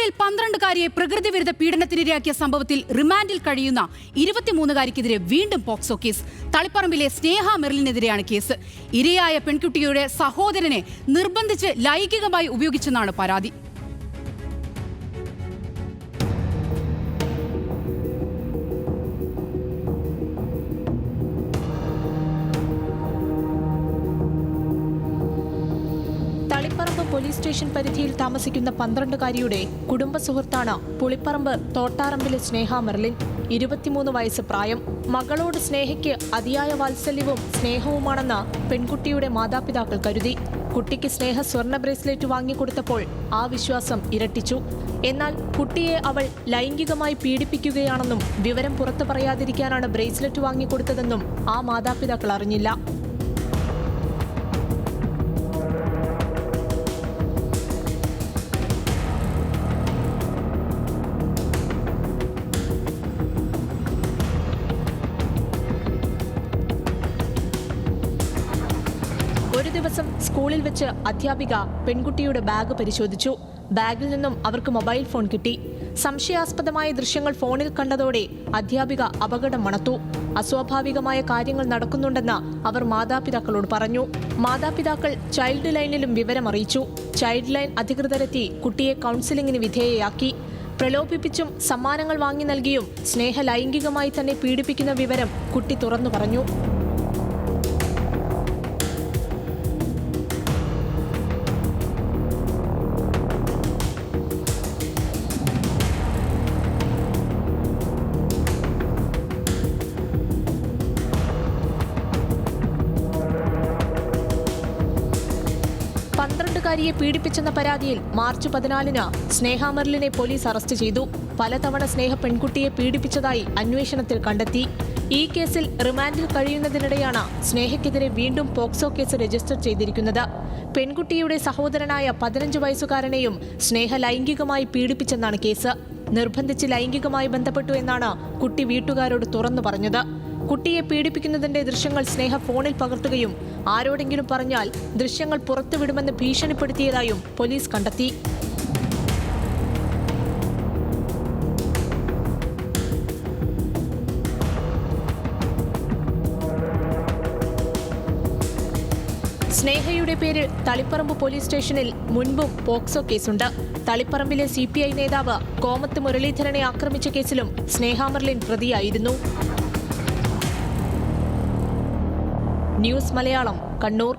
തളിപ്പറമ്പിൽ 12-കാരിയെ പ്രകൃതിവിരുദ്ധ പീഡനത്തിനിരയാക്കിയ സംഭവത്തിൽ റിമാൻഡിൽ കഴിയുന്ന 23-കാരിക്കെതിരെ വീണ്ടും പോക്സോ കേസ്. തളിപ്പറമ്പിലെ സ്നേഹ മെറിലിനെതിരെയാണ് കേസ്. ഇരയായ പെൺകുട്ടിയുടെ സഹോദരനെ നിർബന്ധിച്ച് ലൈംഗികമായി ഉപയോഗിച്ചെന്നാണ് പരാതി. തളിപ്പറമ്പ് പോലീസ് സ്റ്റേഷൻ പരിധിയിൽ താമസിക്കുന്ന 12-കാരിയുടെ കുടുംബ സുഹൃത്താണ് പുളിപ്പറമ്പ് തോട്ടാറമ്പിലെ സ്നേഹ മെർലിൻ. 23 വയസ്സ് പ്രായം. മകളോട് സ്നേഹയ്ക്ക് അതിയായ വാത്സല്യവും സ്നേഹവുമാണെന്ന് പെൺകുട്ടിയുടെ മാതാപിതാക്കൾ കരുതി. കുട്ടിക്ക് സ്നേഹ സ്വർണ്ണ ബ്രേസ്ലെറ്റ് വാങ്ങിക്കൊടുത്തപ്പോൾ ആ വിശ്വാസം ഇരട്ടിച്ചു. എന്നാൽ കുട്ടിയെ അവൾ ലൈംഗികമായി പീഡിപ്പിക്കുകയാണെന്നും വിവരം പുറത്തു പറയാതിരിക്കാനാണ് ബ്രേസ്ലെറ്റ് വാങ്ങിക്കൊടുത്തതെന്നും ആ മാതാപിതാക്കൾ അറിഞ്ഞില്ല. ഒരു ദിവസം സ്കൂളിൽ വെച്ച് അധ്യാപിക പെൺകുട്ടിയുടെ ബാഗ് പരിശോധിച്ചു. ബാഗിൽ നിന്നും അവർക്ക് മൊബൈൽ ഫോൺ കിട്ടി. സംശയാസ്പദമായ ദൃശ്യങ്ങൾ ഫോണിൽ കണ്ടതോടെ അധ്യാപിക അപകടം മണത്തു. അസ്വാഭാവികമായ കാര്യങ്ങൾ നടക്കുന്നുണ്ടെന്ന് അവർ മാതാപിതാക്കളോട് പറഞ്ഞു. മാതാപിതാക്കൾ ചൈൽഡ് ലൈനിലും വിവരമറിയിച്ചു. ചൈൽഡ് ലൈൻ അധികൃതരെത്തി കുട്ടിയെ കൗൺസിലിംഗിന് വിധേയയാക്കി. പ്രലോഭിപ്പിച്ചും സമ്മാനങ്ങൾ വാങ്ങി നൽകിയും സ്നേഹ ലൈംഗികമായി തന്നെ പീഡിപ്പിക്കുന്ന വിവരം കുട്ടി തുറന്നു പറഞ്ഞു. ിയെ പീഡിപ്പിച്ചെന്ന പരാതിയിൽ മാർച്ച് 14-ന് സ്നേഹ മെർലിനെ പോലീസ് അറസ്റ്റ് ചെയ്തു. പലതവണ സ്നേഹ പെൺകുട്ടിയെ പീഡിപ്പിച്ചതായി അന്വേഷണത്തിൽ കണ്ടെത്തി. ഈ കേസിൽ റിമാൻഡിൽ കഴിയുന്നതിനിടെയാണ് സ്നേഹയ്ക്കെതിരെ വീണ്ടും പോക്സോ കേസ് രജിസ്റ്റർ ചെയ്തിരിക്കുന്നത്. പെൺകുട്ടിയുടെ സഹോദരനായ 15 വയസ്സുകാരനെയും സ്നേഹ ലൈംഗികമായി പീഡിപ്പിച്ചെന്നാണ് കേസ്. നിർബന്ധിച്ച് ലൈംഗികമായി ബന്ധപ്പെട്ടു എന്നാണ് കുട്ടി വീട്ടുകാരോട് തുറന്നു പറഞ്ഞത്. കുട്ടിയെ പീഡിപ്പിക്കുന്നതിന്റെ ദൃശ്യങ്ങൾ സ്നേഹ ഫോണിൽ പകർത്തുകയും ആരോടെങ്കിലും പറഞ്ഞാൽ ദൃശ്യങ്ങൾ പുറത്തുവിടുമെന്ന് ഭീഷണിപ്പെടുത്തിയതായും പോലീസ് കണ്ടെത്തി. സ്നേഹയുടെ പേരിൽ തളിപ്പറമ്പ് പോലീസ് സ്റ്റേഷനിൽ മുൻപും പോക്സോ കേസുണ്ട്. തളിപ്പറമ്പിലെ CPI നേതാവ് കോമത്ത് മുരളീധരനെ ആക്രമിച്ച കേസിലും സ്നേഹ മെർലിൻ പ്രതിയായിരുന്നു. ന്യൂസ് മലയാളം, കണ്ണൂർ.